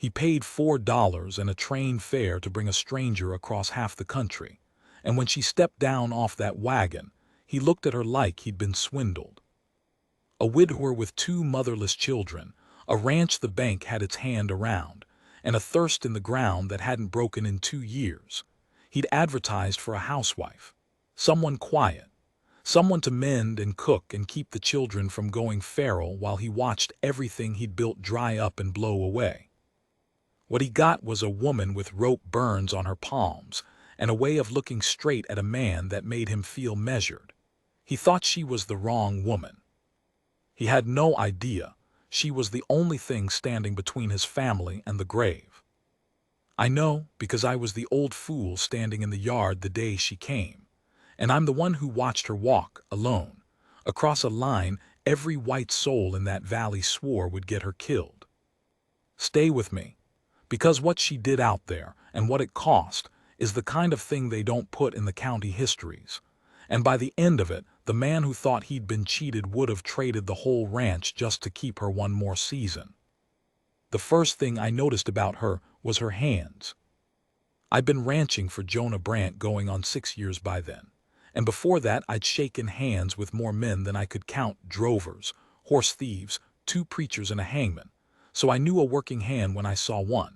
He paid $4 and a train fare to bring a stranger across half the country, and when she stepped down off that wagon, he looked at her like he'd been swindled. A widower with 2 motherless children, a ranch the bank had its hand around, and a thirst in the ground that hadn't broken in 2 years. He'd advertised for a housewife, someone quiet, someone to mend and cook and keep the children from going feral while he watched everything he'd built dry up and blow away. What he got was a woman with rope burns on her palms and a way of looking straight at a man that made him feel measured. He thought she was the wrong woman. He had no idea she was the only thing standing between his family and the grave. I know because I was the old fool standing in the yard the day she came, and I'm the one who watched her walk, alone, across a line every white soul in that valley swore would get her killed. Stay with me, because what she did out there and what it cost is the kind of thing they don't put in the county histories. And by the end of it, the man who thought he'd been cheated would have traded the whole ranch just to keep her one more season. The first thing I noticed about her was her hands. I'd been ranching for Jonah Brandt going on 6 years by then, and before that I'd shaken hands with more men than I could count: drovers, horse thieves, 2 preachers and a hangman, so I knew a working hand when I saw one.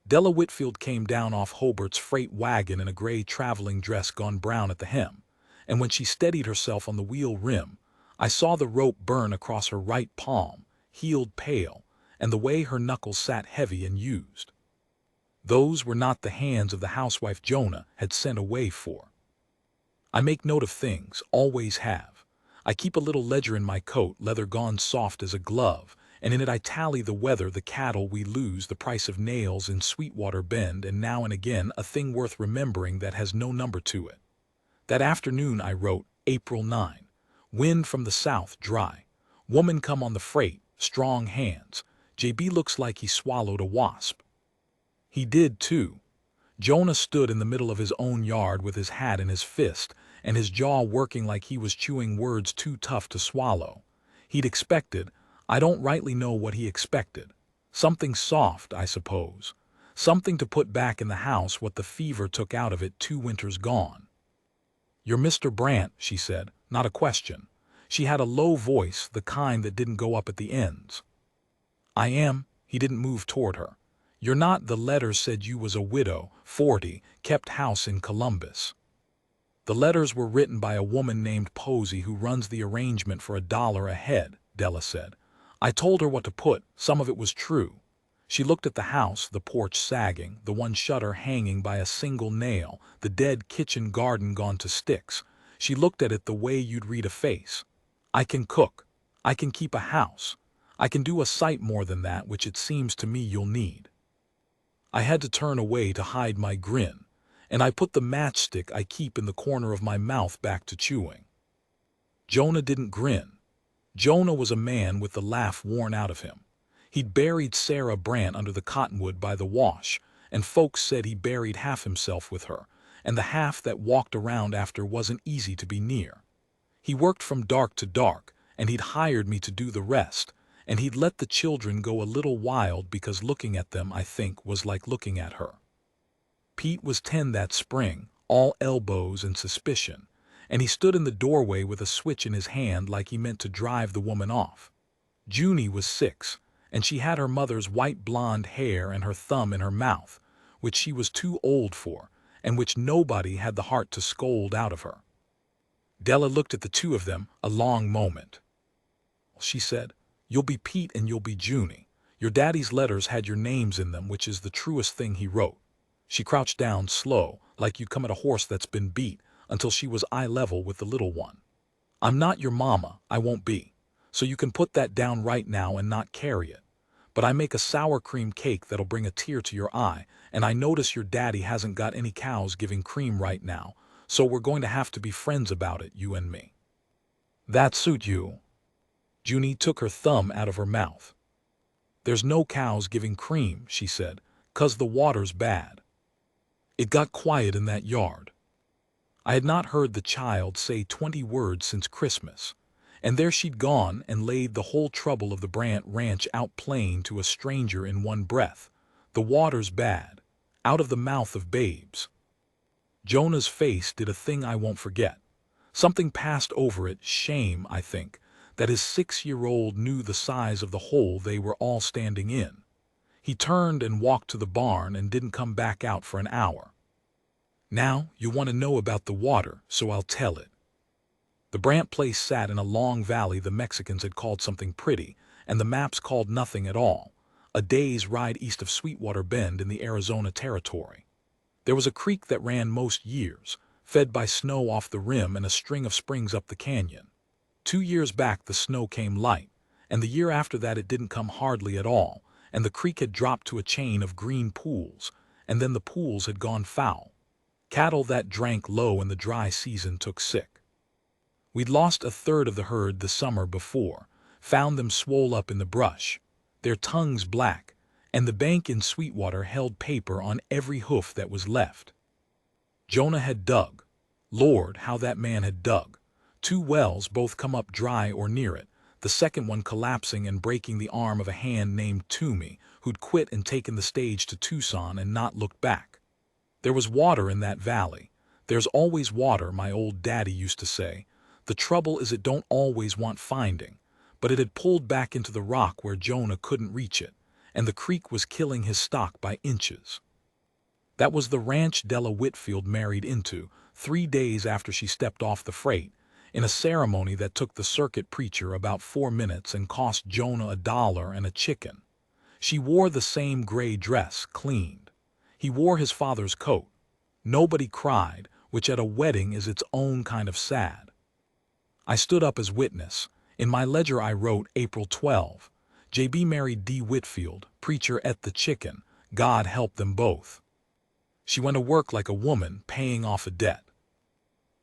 Della Whitfield came down off Hobart's freight wagon in a gray traveling dress gone brown at the hem, and when she steadied herself on the wheel rim, I saw the rope burn across her right palm, healed pale, and the way her knuckles sat heavy and used. Those were not the hands of the housewife Jonah had sent away for. I make note of things, always have. I keep a little ledger in my coat, leather gone soft as a glove, and in it I tally the weather, the cattle we lose, the price of nails in Sweetwater Bend, and now and again a thing worth remembering that has no number to it. That afternoon I wrote, April 9, wind from the south, dry. Woman come on the freight, strong hands. JB looks like he swallowed a wasp. He did too. Jonah stood in the middle of his own yard with his hat in his fist and his jaw working like he was chewing words too tough to swallow. He'd expected, I don't rightly know what he expected. Something soft, I suppose. Something to put back in the house what the fever took out of it 2 winters gone. You're Mr. Brandt, she said, not a question. She had a low voice, the kind that didn't go up at the ends. I am. He didn't move toward her. You're not. The letters said you was a widow, 40, kept house in Columbus. The letters were written by a woman named Posey who runs the arrangement for $1 a head, Della said. I told her what to put. Some of it was true. She looked at the house, the porch sagging, the one shutter hanging by a single nail, the dead kitchen garden gone to sticks. She looked at it the way you'd read a face. I can cook. I can keep a house. I can do a sight more than that, which it seems to me you'll need. I had to turn away to hide my grin, and I put the matchstick I keep in the corner of my mouth back to chewing. Jonah didn't grin. Jonah was a man with the laugh worn out of him. He'd buried Sarah Brandt under the cottonwood by the wash, and folks said he buried half himself with her, and the half that walked around after wasn't easy to be near. He worked from dark to dark, and he'd hired me to do the rest, and he'd let the children go a little wild because looking at them, I think, was like looking at her. Pete was 10 that spring, all elbows and suspicion, and he stood in the doorway with a switch in his hand like he meant to drive the woman off. Junie was 6, and she had her mother's white blonde hair and her thumb in her mouth, which she was too old for, and which nobody had the heart to scold out of her. Della looked at the 2 of them a long moment. She said, You'll be Pete and you'll be Junie. Your daddy's letters had your names in them, which is the truest thing he wrote. She crouched down slow, like you come at a horse that's been beat, until she was eye level with the little one. I'm not your mama, I won't be. So you can put that down right now and not carry it. But I make a sour cream cake that'll bring a tear to your eye, and I notice your daddy hasn't got any cows giving cream right now, so we're going to have to be friends about it, you and me. That suit you? Junie took her thumb out of her mouth. There's no cows giving cream, she said, 'cause the water's bad. It got quiet in that yard. I had not heard the child say 20 words since Christmas, and there she'd gone and laid the whole trouble of the Brandt ranch out plain to a stranger in one breath, The water's bad. Out of the mouth of babes. Jonah's face did a thing I won't forget. Something passed over it, shame, I think, that his 6-year-old knew the size of the hole they were all standing in. He turned and walked to the barn and didn't come back out for an hour. Now, you want to know about the water, so I'll tell it. The Brandt place sat in a long valley the Mexicans had called something pretty, and the maps called nothing at all, a day's ride east of Sweetwater Bend in the Arizona Territory. There was a creek that ran most years, fed by snow off the rim and a string of springs up the canyon. 2 years back the snow came light, and the year after that it didn't come hardly at all, and the creek had dropped to a chain of green pools, and then the pools had gone foul. Cattle that drank low in the dry season took sick. We'd lost a third of the herd the summer before, found them swole up in the brush, their tongues black, and the bank in Sweetwater held paper on every hoof that was left. Jonah had dug. Lord, how that man had dug. 2 wells both come up dry or near it, the second one collapsing and breaking the arm of a hand named Toomey, who'd quit and taken the stage to Tucson and not looked back. There was water in that valley. There's always water, my old daddy used to say. The trouble is it don't always want finding, but it had pulled back into the rock where Jonah couldn't reach it, and the creek was killing his stock by inches. That was the ranch Della Whitfield married into, 3 days after she stepped off the freight, in a ceremony that took the circuit preacher about 4 minutes and cost Jonah $1 and a chicken. She wore the same gray dress, cleaned. He wore his father's coat. Nobody cried, which at a wedding is its own kind of sad. I stood up as witness. In my ledger I wrote April 12. J.B. married D. Whitfield, preacher ate the chicken, God help them both. She went to work like a woman, paying off a debt.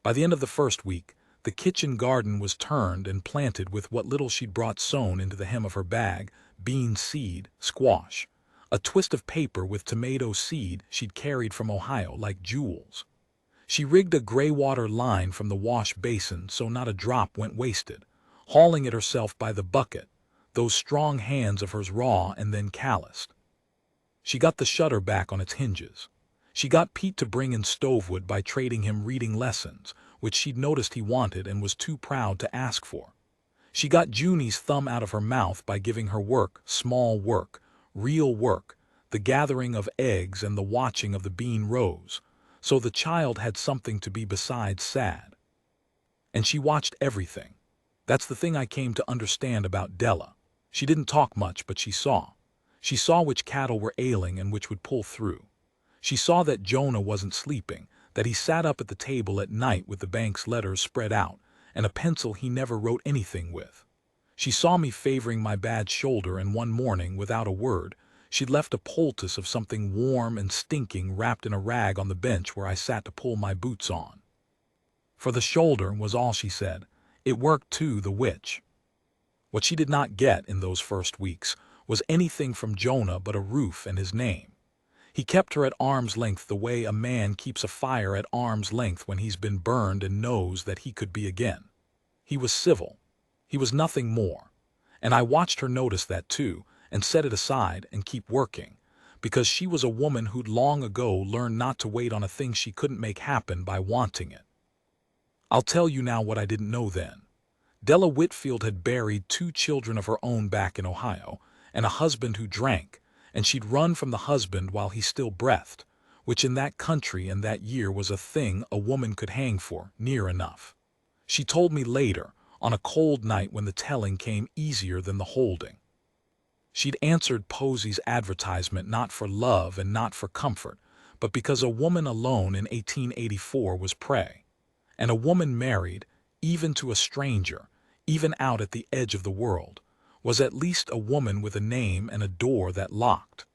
By the end of the first week, the kitchen garden was turned and planted with what little she'd brought sewn into the hem of her bag, bean seed, squash, a twist of paper with tomato seed she'd carried from Ohio like jewels. She rigged a gray water line from the wash basin so not a drop went wasted, hauling it herself by the bucket, those strong hands of hers raw and then calloused. She got the shutter back on its hinges. She got Pete to bring in stovewood by trading him reading lessons, which she'd noticed he wanted and was too proud to ask for. She got Junie's thumb out of her mouth by giving her work, small work, real work, the gathering of eggs and the watching of the bean rows, so the child had something to be besides sad. And she watched everything. That's the thing I came to understand about Della. She didn't talk much, but she saw. She saw which cattle were ailing and which would pull through. She saw that Jonah wasn't sleeping, that he sat up at the table at night with the bank's letters spread out, and a pencil he never wrote anything with. She saw me favoring my bad shoulder, and one morning, without a word, she'd left a poultice of something warm and stinking wrapped in a rag on the bench where I sat to pull my boots on. For the shoulder was all she said. It worked too, the witch. What she did not get in those first weeks was anything from Jonah but a roof and his name. He kept her at arm's length the way a man keeps a fire at arm's length when he's been burned and knows that he could be again. He was civil. He was nothing more. And I watched her notice that too, and set it aside and keep working, because she was a woman who'd long ago learned not to wait on a thing she couldn't make happen by wanting it. I'll tell you now what I didn't know then. Della Whitfield had buried 2 children of her own back in Ohio, and a husband who drank, and she'd run from the husband while he still breathed, which in that country and that year was a thing a woman could hang for, near enough. She told me later, on a cold night when the telling came easier than the holding. She'd answered Posey's advertisement not for love and not for comfort, but because a woman alone in 1884 was prey. And a woman married, even to a stranger, even out at the edge of the world, was at least a woman with a name and a door that locked.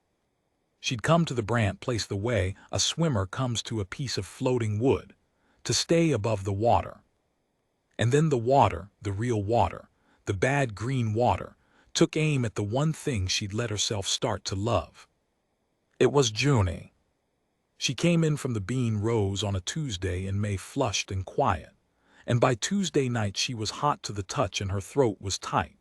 She'd come to the Brandt place the way a swimmer comes to a piece of floating wood, to stay above the water. And then the water, the real water, the bad green water, took aim at the one thing she'd let herself start to love. It was Junie. She came in from the bean rows on a Tuesday in May, flushed and quiet, and by Tuesday night she was hot to the touch and her throat was tight,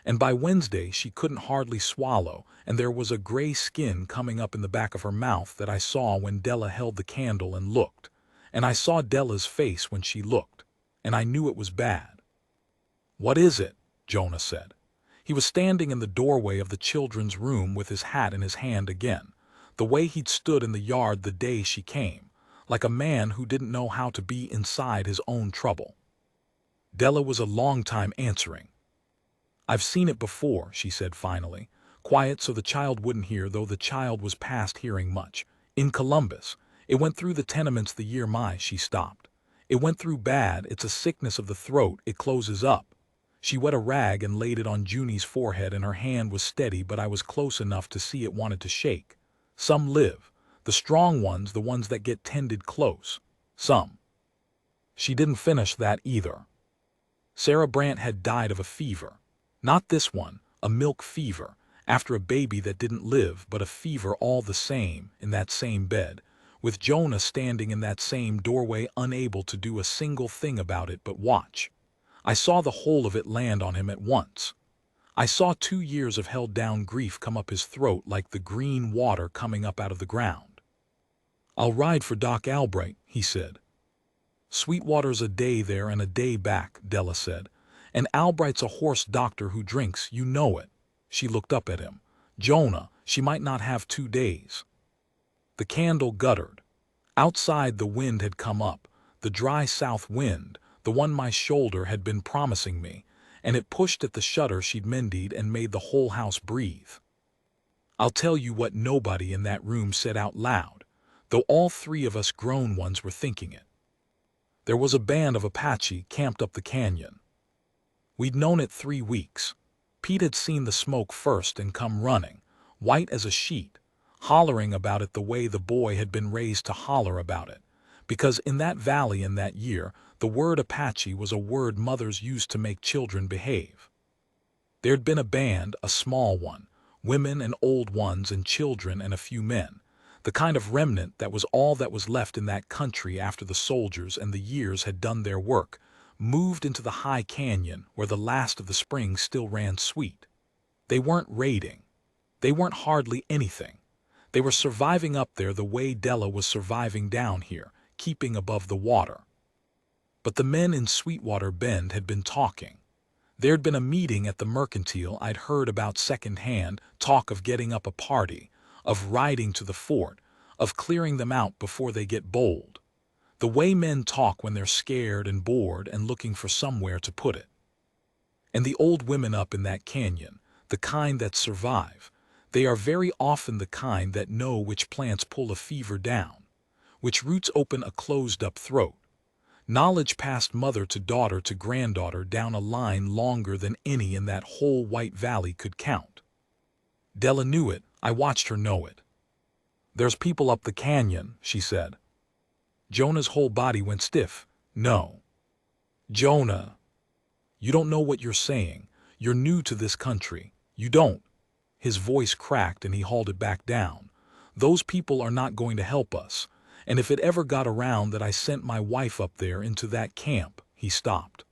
and by Wednesday she couldn't hardly swallow, and there was a gray skin coming up in the back of her mouth that I saw when Della held the candle and looked, and I saw Della's face when she looked, and I knew it was bad. "What is it?" Jonah said. He was standing in the doorway of the children's room with his hat in his hand again, the way he'd stood in the yard the day she came, like a man who didn't know how to be inside his own trouble. Della was a long time answering. "I've seen it before," she said finally, quiet so the child wouldn't hear, though the child was past hearing much. "In Columbus. It went through the tenements the year she stopped. It went through bad. It's a sickness of the throat. It closes up." She wet a rag and laid it on Junie's forehead, and her hand was steady, but I was close enough to see it wanted to shake. "Some live. The strong ones, the ones that get tended close. Some." She didn't finish that either. Sarah Brandt had died of a fever. Not this one, a milk fever, after a baby that didn't live, but a fever all the same, in that same bed, with Jonah standing in that same doorway, unable to do a single thing about it but watch. I saw the whole of it land on him at once. I saw 2 years of held-down grief come up his throat like the green water coming up out of the ground. "I'll ride for Doc Albright," he said. "Sweetwater's a day there and a day back," Della said. "And Albright's a horse doctor who drinks, you know it." She looked up at him. "Jonah, she might not have 2 days." The candle guttered. Outside the wind had come up, the dry south wind, the one my shoulder had been promising me, and it pushed at the shutter she'd mended and made the whole house breathe. I'll tell you what nobody in that room said out loud, though all 3 of us grown ones were thinking it. There was a band of Apache camped up the canyon. We'd known it 3 weeks. Pete had seen the smoke first and come running, white as a sheet, hollering about it the way the boy had been raised to holler about it, because in that valley in that year, the word Apache was a word mothers used to make children behave. There'd been a band, a small one, women and old ones and children and a few men, the kind of remnant that was all that was left in that country after the soldiers and the years had done their work, moved into the high canyon where the last of the spring still ran sweet. They weren't raiding. They weren't hardly anything. They were surviving up there the way Della was surviving down here, keeping above the water. But the men in Sweetwater Bend had been talking. There'd been a meeting at the Mercantile I'd heard about secondhand, talk of getting up a party, of riding to the fort, of clearing them out before they get bold. The way men talk when they're scared and bored and looking for somewhere to put it. And the old women up in that canyon, the kind that survive, they are very often the kind that know which plants pull a fever down, which roots open a closed-up throat. Knowledge passed mother to daughter to granddaughter down a line longer than any in that whole White Valley could count. Della knew it. I watched her know it. "There's people up the canyon," she said. Jonah's whole body went stiff. "No. Jonah, you don't know what you're saying. You're new to this country. You don't." His voice cracked and he hauled it back down. "Those people are not going to help us. And if it ever got around that I sent my wife up there into that camp," he stopped.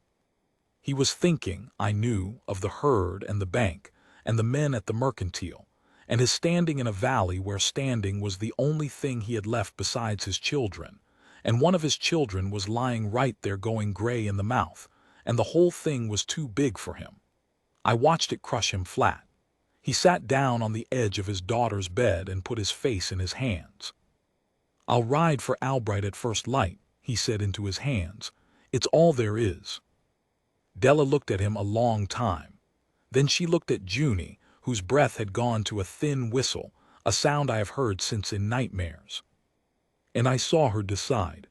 He was thinking, I knew, of the herd and the bank, and the men at the Mercantile, and his standing in a valley where standing was the only thing he had left besides his children, and one of his children was lying right there going gray in the mouth, and the whole thing was too big for him. I watched it crush him flat. He sat down on the edge of his daughter's bed and put his face in his hands. "I'll ride for Albright at first light," he said into his hands. "It's all there is." Della looked at him a long time. Then she looked at Junie, whose breath had gone to a thin whistle, a sound I have heard since in nightmares. And I saw her decide.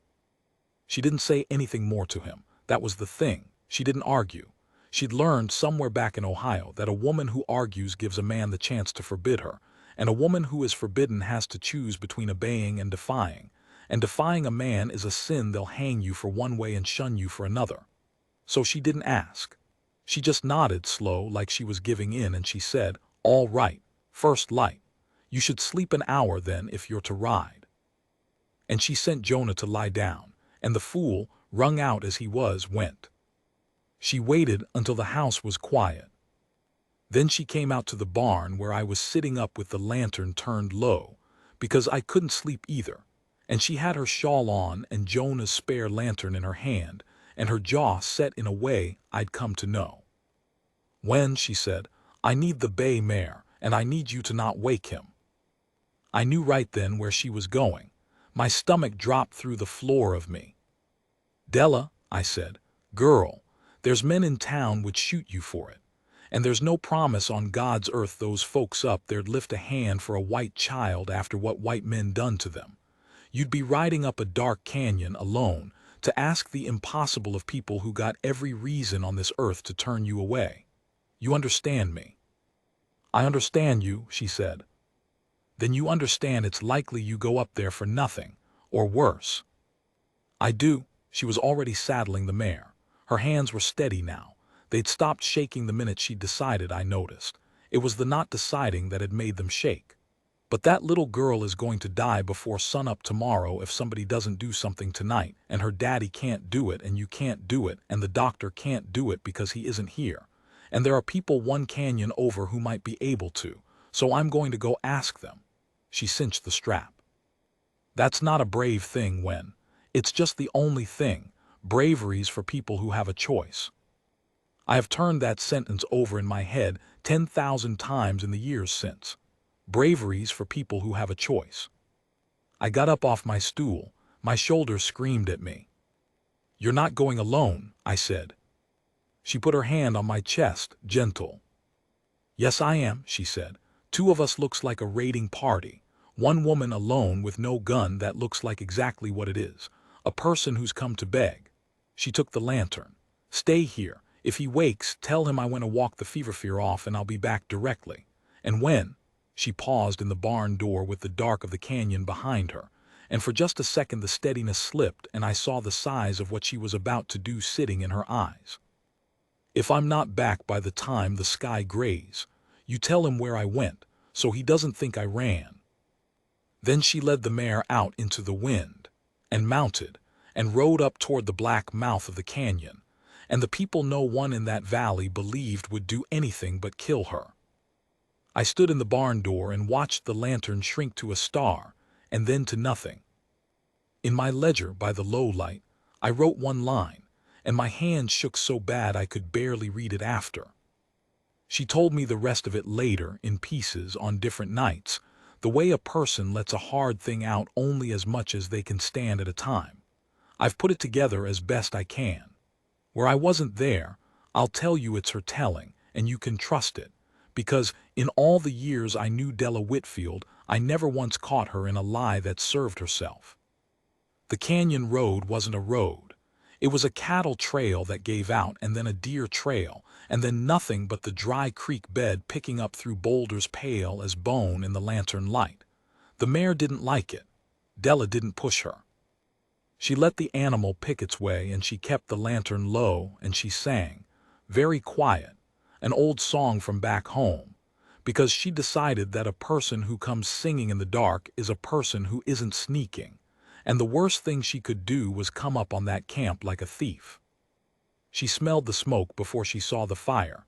She didn't say anything more to him. That was the thing. She didn't argue. She'd learned somewhere back in Ohio that a woman who argues gives a man the chance to forbid her, and a woman who is forbidden has to choose between obeying and defying a man is a sin they'll hang you for one way and shun you for another. So she didn't ask. She just nodded slow like she was giving in, and she said, "All right, first light. You should sleep an hour then if you're to ride." And she sent Jonah to lie down, and the fool, wrung out as he was, went. She waited until the house was quiet. Then she came out to the barn where I was sitting up with the lantern turned low, because I couldn't sleep either, and she had her shawl on and Jonah's spare lantern in her hand, and her jaw set in a way I'd come to know. "When," she said, "I need the bay mare, and I need you to not wake him." I knew right then where she was going. My stomach dropped through the floor of me. "Della," I said, "girl, there's men in town would shoot you for it. And there's no promise on God's earth those folks up there'd lift a hand for a white child after what white men done to them. You'd be riding up a dark canyon alone to ask the impossible of people who got every reason on this earth to turn you away. You understand me?" "I understand you," she said. "Then you understand it's likely you go up there for nothing, or worse." "I do." She was already saddling the mare. Her hands were steady now. They'd stopped shaking the minute she'd decided, I noticed. It was the not deciding that had made them shake. "But that little girl is going to die before sunup tomorrow if somebody doesn't do something tonight, and her daddy can't do it, and you can't do it, and the doctor can't do it because he isn't here. And there are people one canyon over who might be able to, so I'm going to go ask them." She cinched the strap. "That's not a brave thing, Wen. It's just the only thing. Bravery's for people who have a choice." I have turned that sentence over in my head 10,000 times in the years since. Bravery's for people who have a choice. I got up off my stool. My shoulders screamed at me. "You're not going alone," I said. She put her hand on my chest, gentle. "Yes, I am," she said. "Two of us looks like a raiding party. One woman alone with no gun that looks like exactly what it is. A person who's come to beg." She took the lantern. "Stay here. If he wakes, tell him I want to walk the fever off and I'll be back directly. And when—" She paused in the barn door with the dark of the canyon behind her, and for just a second the steadiness slipped and I saw the size of what she was about to do sitting in her eyes. "If I'm not back by the time the sky grays, you tell him where I went, so he doesn't think I ran." Then she led the mare out into the wind, and mounted, and rode up toward the black mouth of the canyon, and the people no one in that valley believed would do anything but kill her. I stood in the barn door and watched the lantern shrink to a star, and then to nothing. In my ledger by the low light, I wrote one line, and my hand shook so bad I could barely read it after. She told me the rest of it later, in pieces, on different nights, the way a person lets a hard thing out only as much as they can stand at a time. I've put it together as best I can. Where I wasn't there, I'll tell you it's her telling, and you can trust it, because in all the years I knew Della Whitfield, I never once caught her in a lie that served herself. The canyon road wasn't a road. It was a cattle trail that gave out, and then a deer trail, and then nothing but the dry creek bed picking up through boulders pale as bone in the lantern light. The mare didn't like it. Della didn't push her. She let the animal pick its way, and she kept the lantern low, and she sang, very quiet, an old song from back home, because she decided that a person who comes singing in the dark is a person who isn't sneaking, and the worst thing she could do was come up on that camp like a thief. She smelled the smoke before she saw the fire,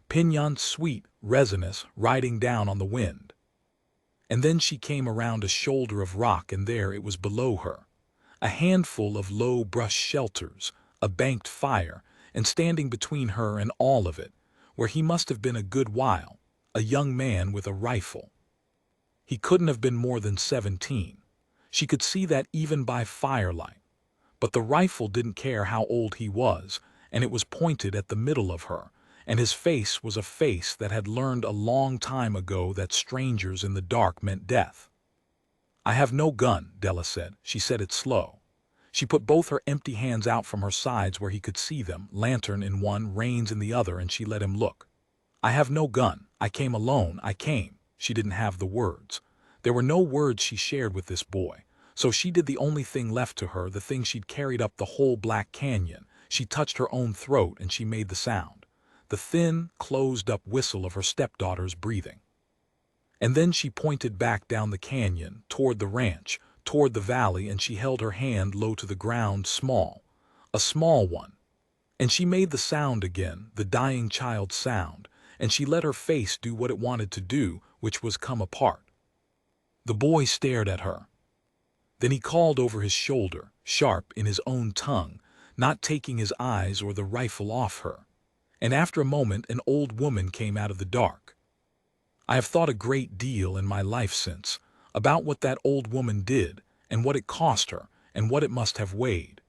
pinon sweet, resinous, riding down on the wind. And then she came around a shoulder of rock, and there it was below her. A handful of low brush shelters, a banked fire, and standing between her and all of it, where he must have been a good while, a young man with a rifle. He couldn't have been more than 17. She could see that even by firelight. But the rifle didn't care how old he was, and it was pointed at the middle of her, and his face was a face that had learned a long time ago that strangers in the dark meant death. "I have no gun," Della said. She said it slow. She put both her empty hands out from her sides where he could see them, lantern in one, reins in the other, and she let him look. "I have no gun. I came alone. I came." She didn't have the words. There were no words she shared with this boy, so she did the only thing left to her, the thing she'd carried up the whole Black Canyon. She touched her own throat and she made the sound, the thin, closed-up whistle of her stepdaughter's breathing. And then she pointed back down the canyon, toward the ranch, toward the valley, and she held her hand low to the ground, small, a small one. And she made the sound again, the dying child's sound, and she let her face do what it wanted to do, which was come apart. The boy stared at her. Then he called over his shoulder, sharp in his own tongue, not taking his eyes or the rifle off her. And after a moment an old woman came out of the dark. I have thought a great deal in my life since, about what that old woman did, and what it cost her, and what it must have weighed.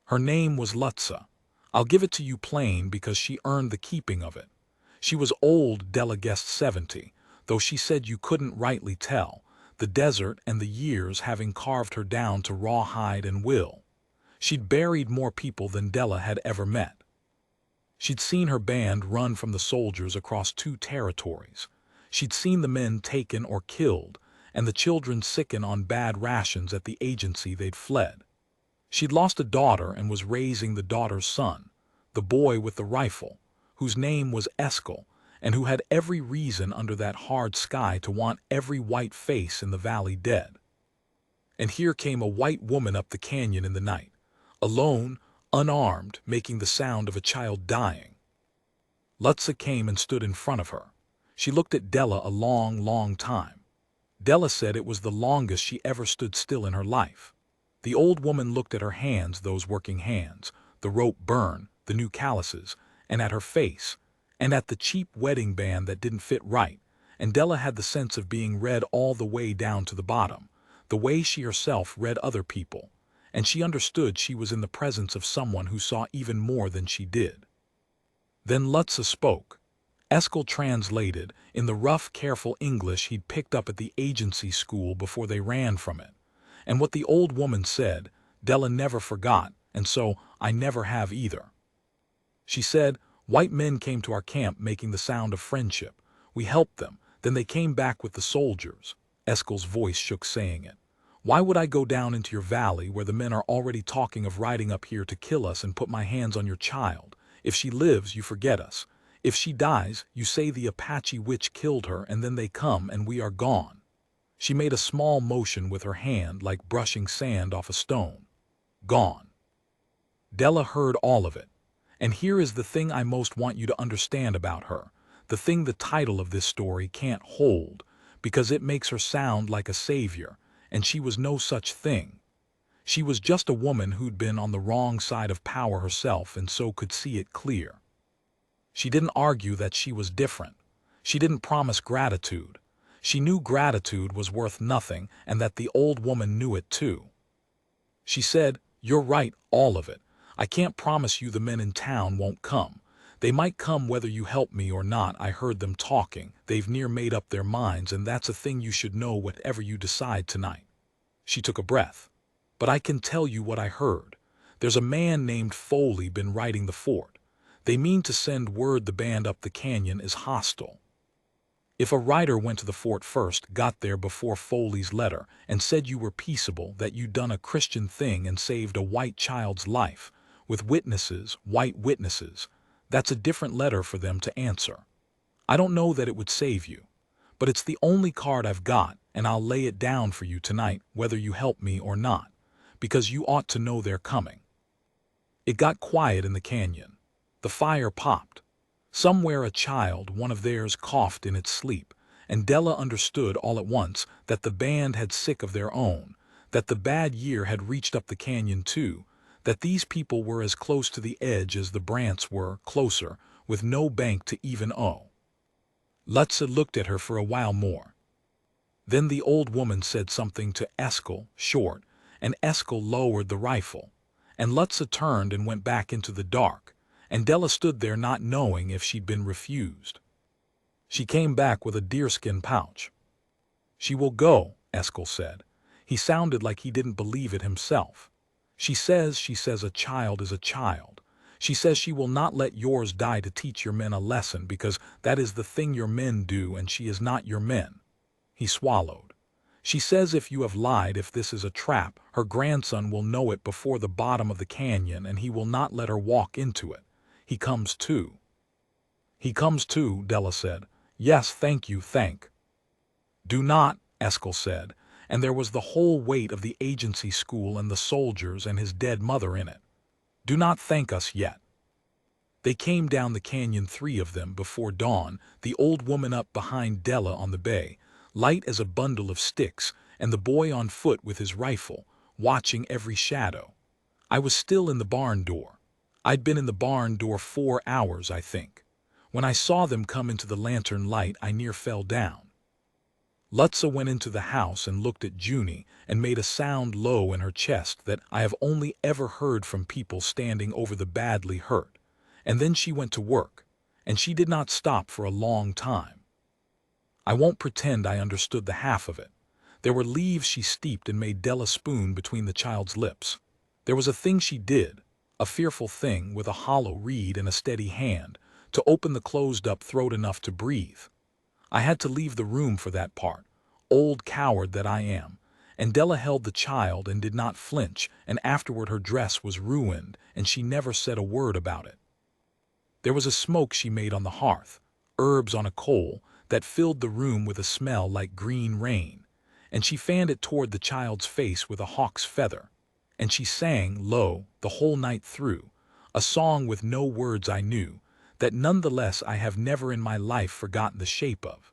Her name was Lutza. I'll give it to you plain because she earned the keeping of it. She was old, Della guessed 70, though she said you couldn't rightly tell, the desert and the years having carved her down to rawhide and will. She'd buried more people than Della had ever met. She'd seen her band run from the soldiers across 2 territories. She'd seen the men taken or killed, and the children sicken on bad rations at the agency they'd fled. She'd lost a daughter and was raising the daughter's son, the boy with the rifle, whose name was Eskel, and who had every reason under that hard sky to want every white face in the valley dead. And here came a white woman up the canyon in the night, alone, unarmed, making the sound of a child dying. Lutza came and stood in front of her. She looked at Della a long, long time. Della said it was the longest she ever stood still in her life. The old woman looked at her hands, those working hands, the rope burn, the new calluses, and at her face, and at the cheap wedding band that didn't fit right, and Della had the sense of being read all the way down to the bottom, the way she herself read other people, and she understood she was in the presence of someone who saw even more than she did. Then Lutza spoke. Eskel translated, in the rough, careful English he'd picked up at the agency school before they ran from it. And what the old woman said, Della never forgot, and so I never have either. She said, white men came to our camp making the sound of friendship. We helped them, then they came back with the soldiers. Eskel's voice shook saying it. Why would I go down into your valley where the men are already talking of riding up here to kill us and put my hands on your child? If she lives, you forget us. If she dies, you say the Apache witch killed her and then they come and we are gone. She made a small motion with her hand like brushing sand off a stone. Gone. Della heard all of it. And here is the thing I most want you to understand about her, the thing the title of this story can't hold, because it makes her sound like a savior, and she was no such thing. She was just a woman who'd been on the wrong side of power herself and so could see it clear. She didn't argue that she was different. She didn't promise gratitude. She knew gratitude was worth nothing and that the old woman knew it too. She said, "You're right, all of it. I can't promise you the men in town won't come. They might come whether you help me or not. I heard them talking. They've near made up their minds, and that's a thing you should know whatever you decide tonight." She took a breath. "But I can tell you what I heard. There's a man named Foley been riding the fort. They mean to send word the band up the canyon is hostile. If a rider went to the fort first, got there before Foley's letter, and said you were peaceable, that you'd done a Christian thing and saved a white child's life, with witnesses, white witnesses, that's a different letter for them to answer. I don't know that it would save you, but it's the only card I've got, and I'll lay it down for you tonight, whether you help me or not, because you ought to know they're coming." It got quiet in the canyon. The fire popped. Somewhere a child, one of theirs, coughed in its sleep, and Della understood all at once that the band had sick of their own, that the bad year had reached up the canyon too, that these people were as close to the edge as the Brandts were, closer, with no bank to even owe. Lutza looked at her for a while more. Then the old woman said something to Eskel, short, and Eskel lowered the rifle, and Lutza turned and went back into the dark, and Della stood there not knowing if she'd been refused. She came back with a deerskin pouch. "She will go," Eskel said. He sounded like he didn't believe it himself. She says a child is a child. She says she will not let yours die to teach your men a lesson, because that is the thing your men do, and she is not your men." He swallowed. "She says if you have lied, if this is a trap, her grandson will know it before the bottom of the canyon, and he will not let her walk into it. He comes too." "He comes too," Della said. "Yes, thank you, thank." "Do not," Eskel said, and there was the whole weight of the agency school and the soldiers and his dead mother in it. "Do not thank us yet." They came down the canyon, 3 of them before dawn, the old woman up behind Della on the bay, light as a bundle of sticks, and the boy on foot with his rifle, watching every shadow. I was still in the barn door. I'd been in the barn door 4 hours, I think. When I saw them come into the lantern light, I near fell down. Lutza went into the house and looked at Junie and made a sound low in her chest that I have only ever heard from people standing over the badly hurt. And then she went to work, and she did not stop for a long time. I won't pretend I understood the half of it. There were leaves she steeped and made Della spoon between the child's lips. There was a thing she did, a fearful thing with a hollow reed and a steady hand, to open the closed-up throat enough to breathe. I had to leave the room for that part, old coward that I am, and Della held the child and did not flinch, and afterward her dress was ruined, and she never said a word about it. There was a smoke she made on the hearth, herbs on a coal, that filled the room with a smell like green rain, and she fanned it toward the child's face with a hawk's feather, and she sang low the whole night through, a song with no words I knew, that nonetheless I have never in my life forgotten the shape of.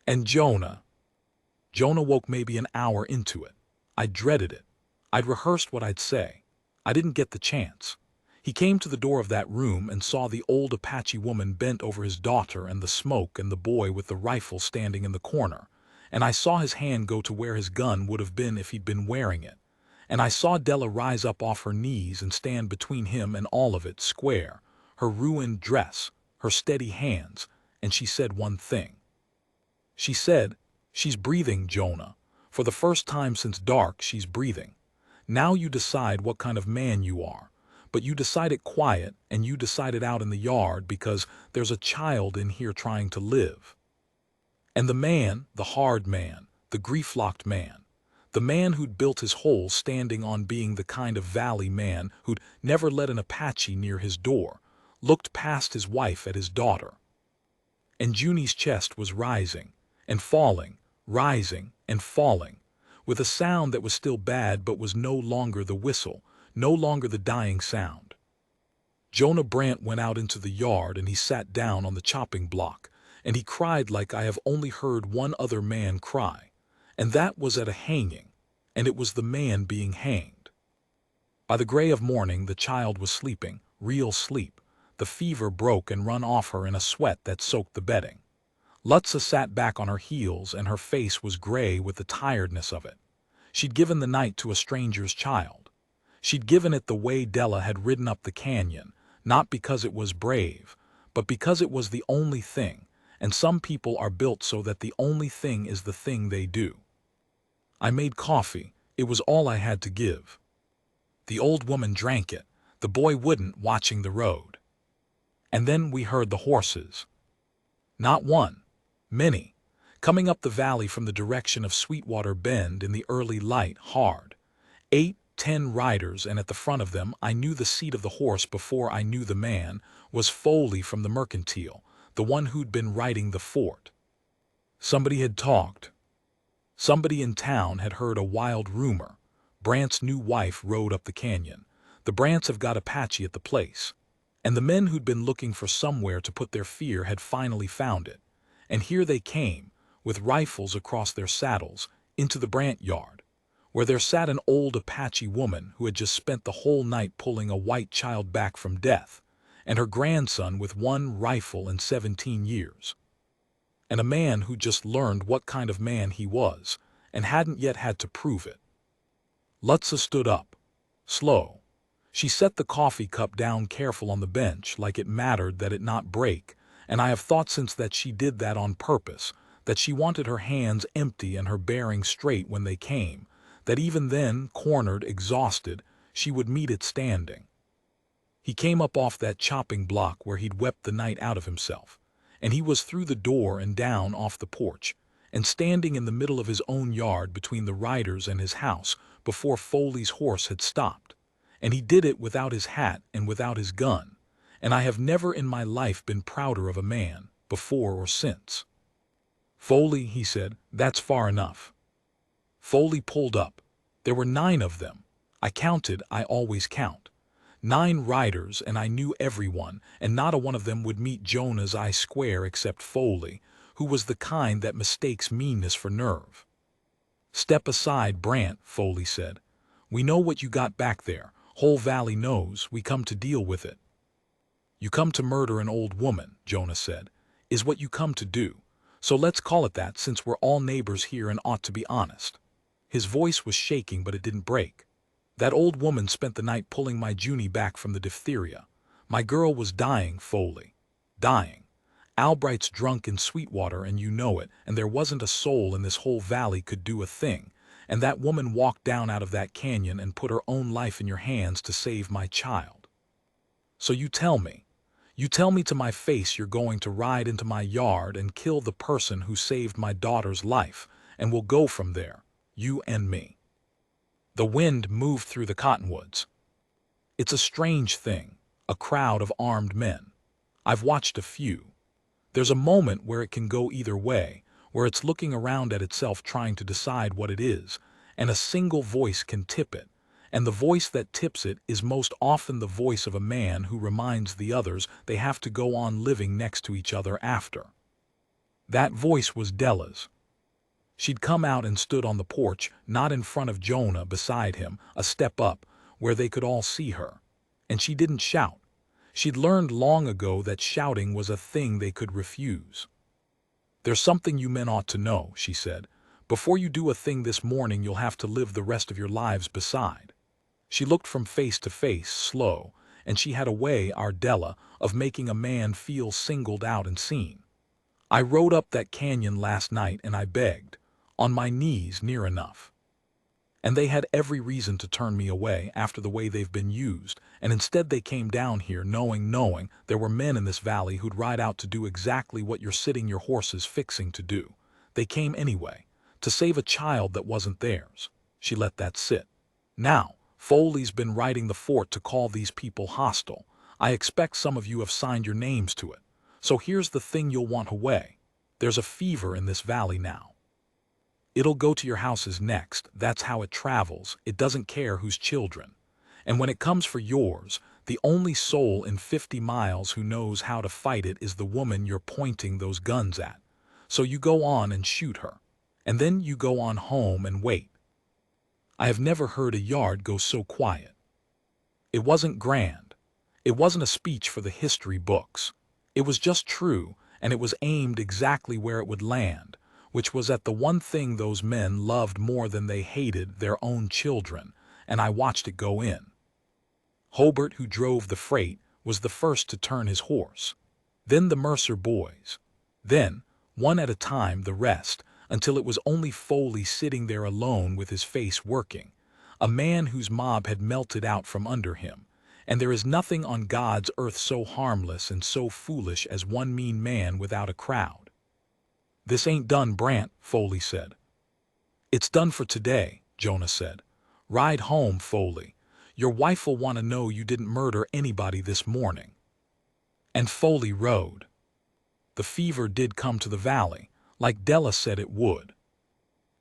And Jonah woke maybe an hour into it. I dreaded it. I'd rehearsed what I'd say. I didn't get the chance. He came to the door of that room and saw the old Apache woman bent over his daughter and the smoke and the boy with the rifle standing in the corner, and I saw his hand go to where his gun would have been if he'd been wearing it, and I saw Della rise up off her knees and stand between him and all of it, square, her ruined dress, her steady hands, and she said one thing. She said, "She's breathing, Jonah. For the first time since dark, she's breathing. Now you decide what kind of man you are. But you decide it quiet, and you decide it out in the yard, because there's a child in here trying to live." And the man, the hard man, the grief-locked man, the man who'd built his whole standing on being the kind of valley man who'd never let an Apache near his door, looked past his wife at his daughter. And Junie's chest was rising and falling, rising and falling, with a sound that was still bad but was no longer the whistle, no longer the dying sound. Jonah Brandt went out into the yard and he sat down on the chopping block, and he cried like I have only heard one other man cry, and that was at a hanging, and it was the man being hanged. By the gray of morning the child was sleeping, real sleep. The fever broke and run off her in a sweat that soaked the bedding. Lutza sat back on her heels and her face was gray with the tiredness of it. She'd given the night to a stranger's child. She'd given it the way Della had ridden up the canyon, not because it was brave, but because it was the only thing, and some people are built so that the only thing is the thing they do. I made coffee. It was all I had to give. The old woman drank it. The boy wouldn't, watching the road. And then we heard the horses. Not one, many, coming up the valley from the direction of Sweetwater Bend in the early light, hard. 8, 10 riders, and at the front of them, I knew the seat of the horse before I knew the man, was Foley from the Mercantile, the one who'd been riding the fort. Somebody had talked. Somebody in town had heard a wild rumor. Brandt's new wife rode up the canyon. The Brandts have got Apache at the place. And the men who'd been looking for somewhere to put their fear had finally found it. And here they came, with rifles across their saddles, into the Brandt yard, where there sat an old Apache woman who had just spent the whole night pulling a white child back from death, and her grandson with 1 rifle and 17 years. And a man who just learned what kind of man he was, and hadn't yet had to prove it. Lutza stood up, slow. She set the coffee cup down careful on the bench like it mattered that it not break, and I have thought since that she did that on purpose, that she wanted her hands empty and her bearing straight when they came, that even then, cornered, exhausted, she would meet it standing. He came up off that chopping block where he'd wept the night out of himself, and he was through the door and down off the porch, and standing in the middle of his own yard between the riders and his house before Foley's horse had stopped, and he did it without his hat and without his gun, and I have never in my life been prouder of a man, before or since. "Foley," he said, "that's far enough." Foley pulled up. There were 9 of them. I counted, I always count. 9 riders, and I knew everyone, and not a one of them would meet Jonah's eye square except Foley, who was the kind that mistakes meanness for nerve. "Step aside, Brandt," Foley said. "We know what you got back there. Whole valley knows. We come to deal with it." "You come to murder an old woman," Jonah said, "is what you come to do. So let's call it that, since we're all neighbors here and ought to be honest." His voice was shaking, but it didn't break. "That old woman spent the night pulling my Junie back from the diphtheria. My girl was dying, Foley. Dying. Albright's drunk in Sweetwater, and you know it, and there wasn't a soul in this whole valley could do a thing, and that woman walked down out of that canyon and put her own life in your hands to save my child. So you tell me to my face you're going to ride into my yard and kill the person who saved my daughter's life, and we'll go from there, you and me." The wind moved through the cottonwoods. "It's a strange thing, a crowd of armed men. I've watched a few. There's a moment where it can go either way, where it's looking around at itself trying to decide what it is, and a single voice can tip it, and the voice that tips it is most often the voice of a man who reminds the others they have to go on living next to each other after. That voice was Della's. She'd come out and stood on the porch, not in front of Jonah, beside him, a step up, where they could all see her. And she didn't shout. She'd learned long ago that shouting was a thing they could refuse. "There's something you men ought to know," she said. "Before you do a thing this morning, you'll have to live the rest of your lives beside." She looked from face to face, slow, and she had a way, our Della, of making a man feel singled out and seen. "I rode up that canyon last night and I begged, on my knees near enough. And they had every reason to turn me away after the way they've been used, and instead they came down here knowing there were men in this valley who'd ride out to do exactly what you're sitting your horses fixing to do. They came anyway, to save a child that wasn't theirs." She let that sit. "Now, Foley's been writing the fort to call these people hostile. I expect some of you have signed your names to it. So here's the thing you'll want away. There's a fever in this valley now. It'll go to your houses next. That's how it travels. It doesn't care whose children. And when it comes for yours, the only soul in 50 miles who knows how to fight it is the woman you're pointing those guns at. So you go on and shoot her. And then you go on home and wait." I have never heard a yard go so quiet. It wasn't grand. It wasn't a speech for the history books. It was just true, and it was aimed exactly where it would land, which was at the one thing those men loved more than they hated, their own children, and I watched it go in. Hobart, who drove the freight, was the first to turn his horse. Then the Mercer boys. Then, one at a time, the rest, until it was only Foley sitting there alone with his face working, a man whose mob had melted out from under him. And there is nothing on God's earth so harmless and so foolish as one mean man without a crowd. "This ain't done, Brandt," Foley said. "It's done for today," Jonah said. "Ride home, Foley. Your wife'll want to know you didn't murder anybody this morning." And Foley rode. The fever did come to the valley, like Della said it would.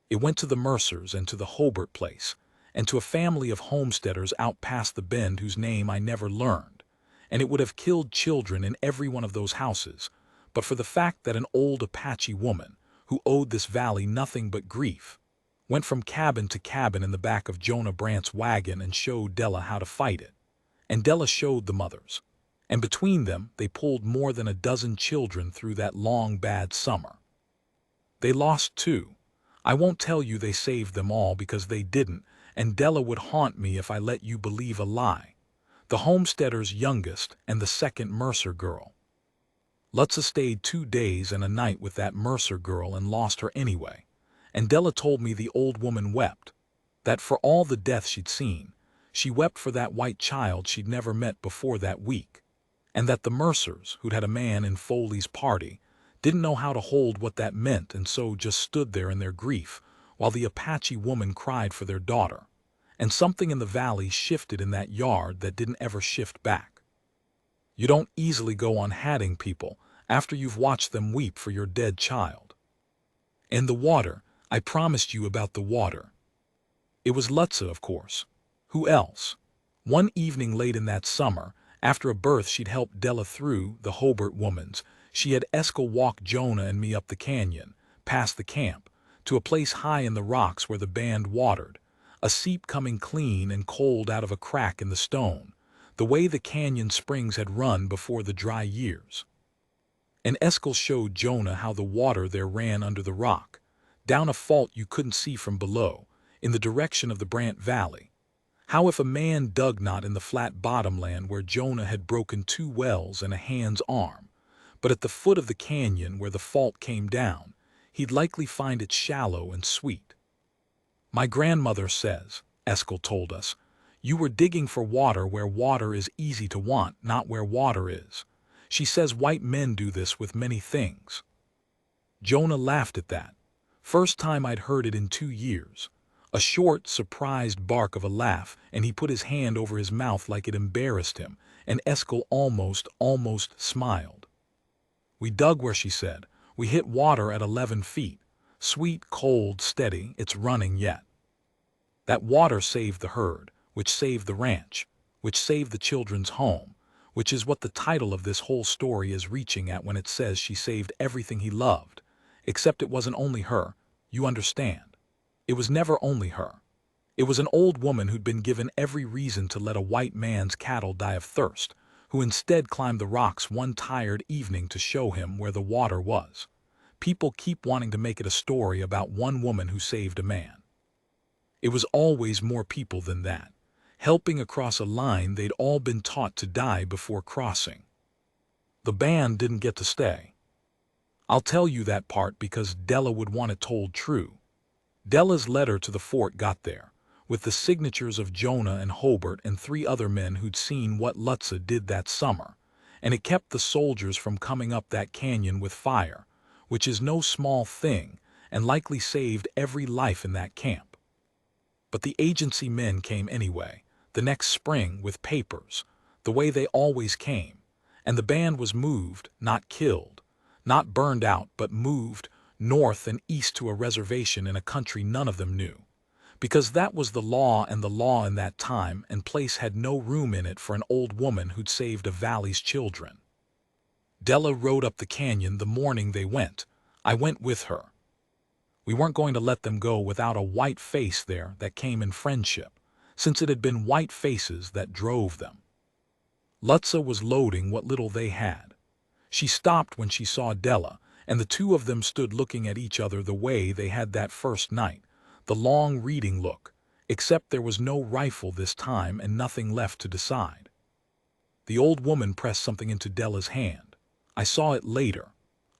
It went to the Mercers and to the Hobart place, and to a family of homesteaders out past the bend whose name I never learned, and it would have killed children in every one of those houses, but for the fact that an old Apache woman, who owed this valley nothing but grief, went from cabin to cabin in the back of Jonah Brandt's wagon and showed Della how to fight it. And Della showed the mothers, and between them they pulled more than a dozen children through that long bad summer. They lost 2. I won't tell you they saved them all, because they didn't, and Della would haunt me if I let you believe a lie. The homesteader's youngest and the second Mercer girl. Lutza stayed 2 days and a night with that Mercer girl and lost her anyway. And Della told me the old woman wept. That for all the death she'd seen, she wept for that white child she'd never met before that week. And that the Mercers, who'd had a man in Foley's party, didn't know how to hold what that meant, and so just stood there in their grief, while the Apache woman cried for their daughter. And something in the valley shifted in that yard that didn't ever shift back. You don't easily go on hatting people after you've watched them weep for your dead child. And the water, I promised you about the water. It was Lutza, of course. Who else? One evening late in that summer, after a birth she'd helped Della through, the Hobart woman's, she had Eskel walk Jonah and me up the canyon, past the camp, to a place high in the rocks where the band watered, a seep coming clean and cold out of a crack in the stone, the way the canyon springs had run before the dry years. And Eskel showed Jonah how the water there ran under the rock, down a fault you couldn't see from below, in the direction of the Brandt Valley. How if a man dug not in the flat bottomland where Jonah had broken 2 wells and a hand's arm, but at the foot of the canyon where the fault came down, he'd likely find it shallow and sweet. My grandmother says, Eskel told us, you were digging for water where water is easy to want, not where water is. She says white men do this with many things. Jonah laughed at that. First time I'd heard it in 2 years. A short, surprised bark of a laugh, and he put his hand over his mouth like it embarrassed him, and Eskel almost smiled. We dug where she said. We hit water at 11 feet. Sweet, cold, steady, it's running yet. That water saved the herd, which saved the ranch, which saved the children's home, which is what the title of this whole story is reaching at when it says she saved everything he loved, except it wasn't only her, you understand. It was never only her. It was an old woman who'd been given every reason to let a white man's cattle die of thirst, who instead climbed the rocks one tired evening to show him where the water was. People keep wanting to make it a story about one woman who saved a man. It was always more people than that, helping across a line they'd all been taught to die before crossing. The band didn't get to stay. I'll tell you that part because Della would want it told true. Della's letter to the fort got there, with the signatures of Jonah and Hobart and 3 other men who'd seen what Lutza did that summer, and it kept the soldiers from coming up that canyon with fire, which is no small thing and likely saved every life in that camp. But the agency men came anyway, the next spring with papers, the way they always came, and the band was moved, not killed, not burned out, but moved north and east to a reservation in a country none of them knew, because that was the law, and the law in that time and place had no room in it for an old woman who'd saved a valley's children. Della rode up the canyon the morning they went. I went with her. We weren't going to let them go without a white face there that came in friendship, since it had been white faces that drove them. Lutza was loading what little they had. She stopped when she saw Della, and the 2 of them stood looking at each other the way they had that first night, the long reading look, except there was no rifle this time and nothing left to decide. The old woman pressed something into Della's hand. I saw it later.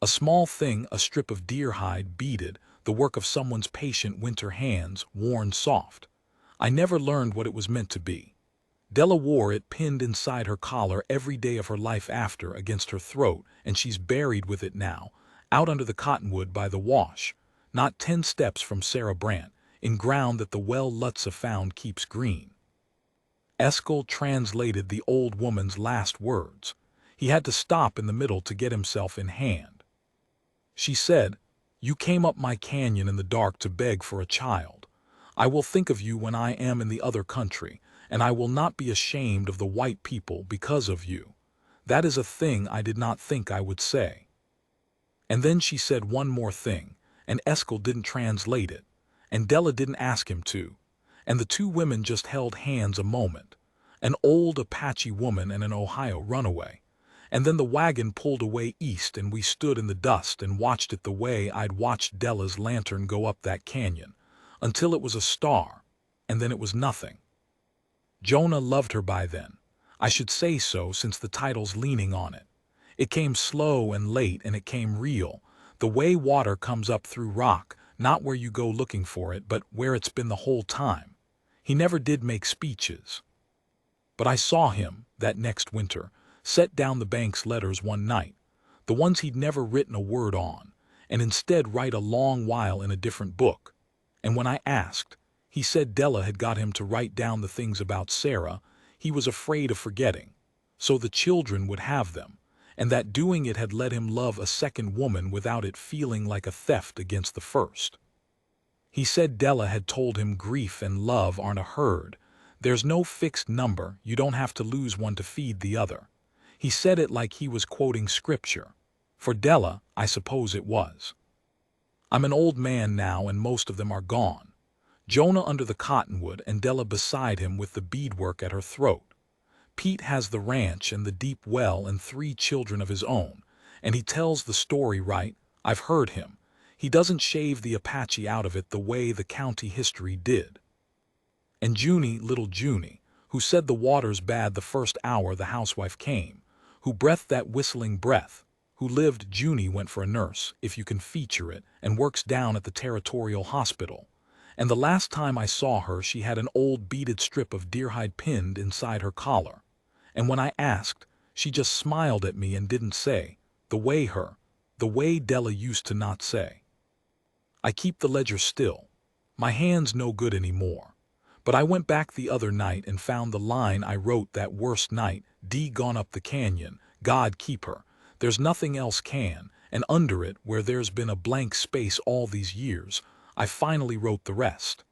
A small thing, a strip of deer hide beaded, the work of someone's patient winter hands, worn soft. I never learned what it was meant to be. Della wore it pinned inside her collar every day of her life after, against her throat, and she's buried with it now, out under the cottonwood by the wash, not 10 steps from Sarah Brandt, in ground that the well Lutza found keeps green. Eskel translated the old woman's last words. He had to stop in the middle to get himself in hand. She said, "You came up my canyon in the dark to beg for a child. I will think of you when I am in the other country, and I will not be ashamed of the white people because of you. That is a thing I did not think I would say." And then she said one more thing, and Eskel didn't translate it, and Della didn't ask him to, and the 2 women just held hands a moment, an old Apache woman and an Ohio runaway, and then the wagon pulled away east and we stood in the dust and watched it the way I'd watched Della's lantern go up that canyon, until it was a star, and then it was nothing. Jonah loved her by then. I should say so since the title's leaning on it. It came slow and late, and it came real, the way water comes up through rock, not where you go looking for it, but where it's been the whole time. He never did make speeches. But I saw him, that next winter, set down the bank's letters one night, the ones he'd never written a word on, and instead write a long while in a different book. And when I asked, he said Della had got him to write down the things about Sarah he was afraid of forgetting, so the children would have them, and that doing it had let him love a second woman without it feeling like a theft against the first. He said Della had told him grief and love aren't a herd, There's no fixed number, you don't have to lose one to feed the other. He said it like he was quoting scripture. For Della, I suppose it was. I'm an old man now and most of them are gone. Jonah under the cottonwood and Della beside him with the beadwork at her throat. Pete has the ranch and the deep well and 3 children of his own, and he tells the story right. I've heard him. He doesn't shave the Apache out of it the way the county history did. And Junie, little Junie, who said the water's bad the first hour the housewife came, who breathed that whistling breath, who lived. Junie went for a nurse, if you can feature it, and works down at the territorial hospital. And the last time I saw her she had an old beaded strip of deerhide pinned inside her collar. And when I asked, she just smiled at me and didn't say, the way Della used to not say. I keep the ledger still. My hand's no good anymore. But I went back the other night and found the line I wrote that worst night, D gone up the canyon, God keep her. There's nothing else can, and under it, where there's been a blank space all these years, I finally wrote the rest.